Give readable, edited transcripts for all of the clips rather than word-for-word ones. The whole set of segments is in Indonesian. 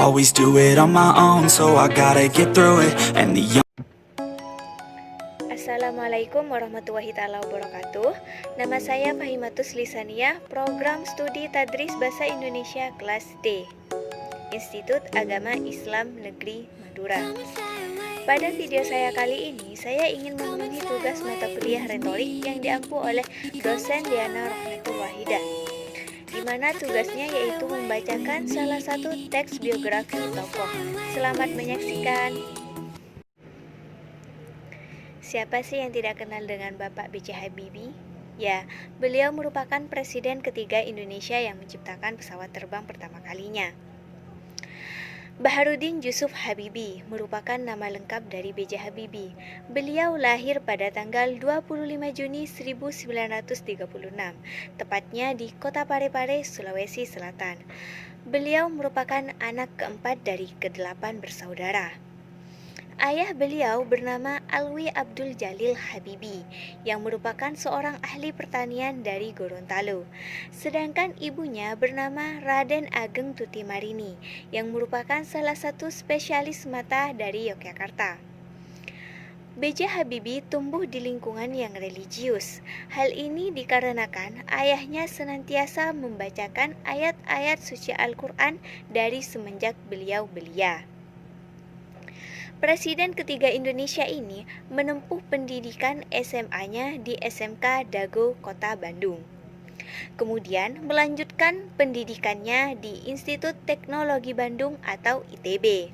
always do it on my own, so I gotta get through it. And the Assalamualaikum warahmatullahi taala wabarakatuh. Nama saya Fahimatus Lisania, Program Studi Tadris Bahasa Indonesia kelas D, Institut Agama Islam Negeri Madura. Pada video saya kali ini, saya ingin memenuhi tugas mata kuliah retorik yang diampu oleh dosen Diana Rohmatul Wahidah, di mana tugasnya yaitu membacakan salah satu teks biografi tokoh. Selamat menyaksikan. Siapa sih yang tidak kenal dengan Bapak B.J. Habibie? Ya, beliau merupakan presiden ketiga Indonesia yang menciptakan pesawat terbang pertama kalinya. Baharudin Yusuf Habibie merupakan nama lengkap dari B.J. Habibie. Beliau lahir pada tanggal 25 Juni 1936, tepatnya di Kota Parepare, Sulawesi Selatan. Beliau merupakan anak keempat dari ke-8 bersaudara. Ayah beliau bernama Alwi Abdul Jalil Habibie yang merupakan seorang ahli pertanian dari Gorontalo. Sedangkan ibunya bernama Raden Ageng Tuti Marini yang merupakan salah satu spesialis mata dari Yogyakarta. B.J. Habibie tumbuh di lingkungan yang religius. Hal ini dikarenakan ayahnya senantiasa membacakan ayat-ayat suci Al-Quran dari semenjak beliau belia. Presiden ketiga Indonesia ini menempuh pendidikan SMA-nya di SMK Dago, Kota Bandung. Kemudian melanjutkan pendidikannya di Institut Teknologi Bandung atau ITB.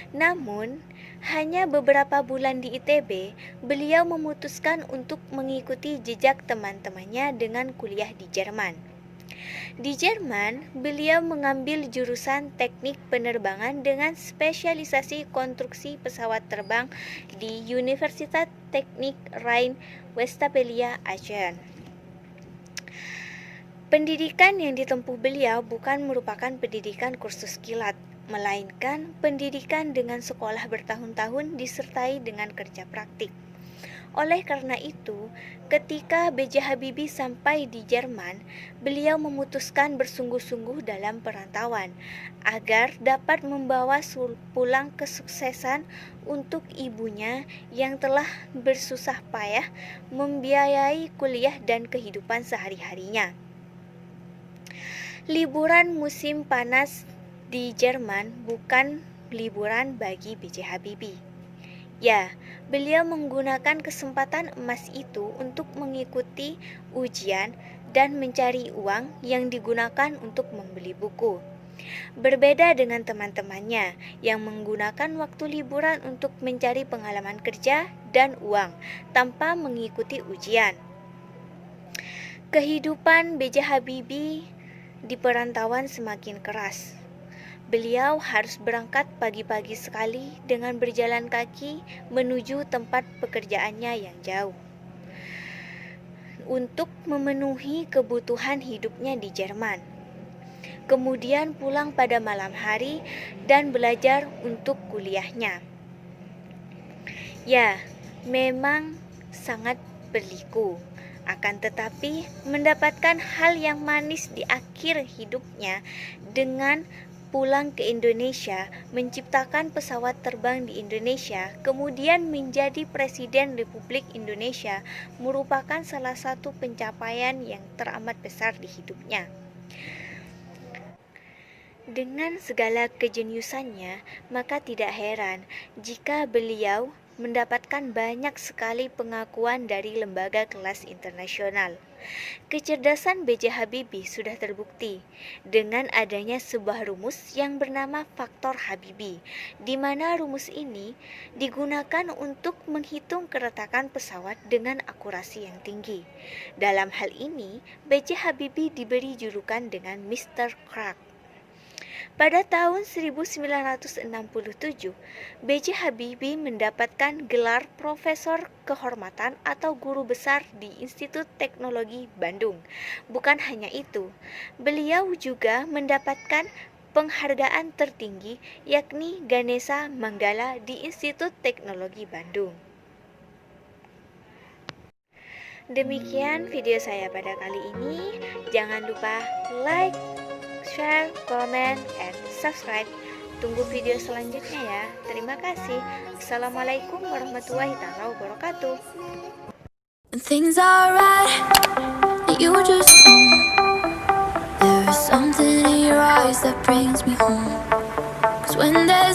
Namun, hanya beberapa bulan di ITB, beliau memutuskan untuk mengikuti jejak teman-temannya dengan kuliah di Jerman. Di Jerman, beliau mengambil jurusan teknik penerbangan dengan spesialisasi konstruksi pesawat terbang di Universitas Teknik Rhine-Westphalia Aachen. Pendidikan yang ditempuh beliau bukan merupakan pendidikan kursus kilat, melainkan pendidikan dengan sekolah bertahun-tahun disertai dengan kerja praktik. Oleh karena itu, ketika B.J. Habibie sampai di Jerman, beliau memutuskan bersungguh-sungguh dalam perantauan agar dapat membawa pulang kesuksesan untuk ibunya yang telah bersusah payah membiayai kuliah dan kehidupan sehari-harinya. Liburan musim panas di Jerman bukan liburan bagi B.J. Habibie. Ya, beliau menggunakan kesempatan emas itu untuk mengikuti ujian dan mencari uang yang digunakan untuk membeli buku. Berbeda dengan teman-temannya yang menggunakan waktu liburan untuk mencari pengalaman kerja dan uang tanpa mengikuti ujian. Kehidupan B.J. Habibie di perantauan semakin keras. Beliau harus berangkat pagi-pagi sekali dengan berjalan kaki menuju tempat pekerjaannya yang jauh untuk memenuhi kebutuhan hidupnya di Jerman. Kemudian pulang pada malam hari dan belajar untuk kuliahnya. Ya, memang sangat berliku. Akan tetapi mendapatkan hal yang manis di akhir hidupnya dengan pulang ke Indonesia, menciptakan pesawat terbang di Indonesia, kemudian menjadi Presiden Republik Indonesia, merupakan salah satu pencapaian yang teramat besar di hidupnya. Dengan segala kejeniusannya, maka tidak heran jika beliau mendapatkan banyak sekali pengakuan dari lembaga kelas internasional. Kecerdasan B.J. Habibie sudah terbukti dengan adanya sebuah rumus yang bernama faktor Habibie, di mana rumus ini digunakan untuk menghitung keretakan pesawat dengan akurasi yang tinggi. Dalam hal ini, B.J. Habibie diberi julukan dengan Mr. Crack. Pada tahun 1967, B.J. Habibie mendapatkan gelar Profesor Kehormatan atau Guru Besar di Institut Teknologi Bandung. Bukan hanya itu, beliau juga mendapatkan penghargaan tertinggi yakni Ganesha Manggala di Institut Teknologi Bandung. Demikian video saya pada kali ini. Jangan lupa like, share, comment, and subscribe Tunggu video selanjutnya ya. Terima kasih. Assalamualaikum warahmatullahi wabarakatuh. When things are right, you just know there is something in your eyes that brings me home. 'Cause when there's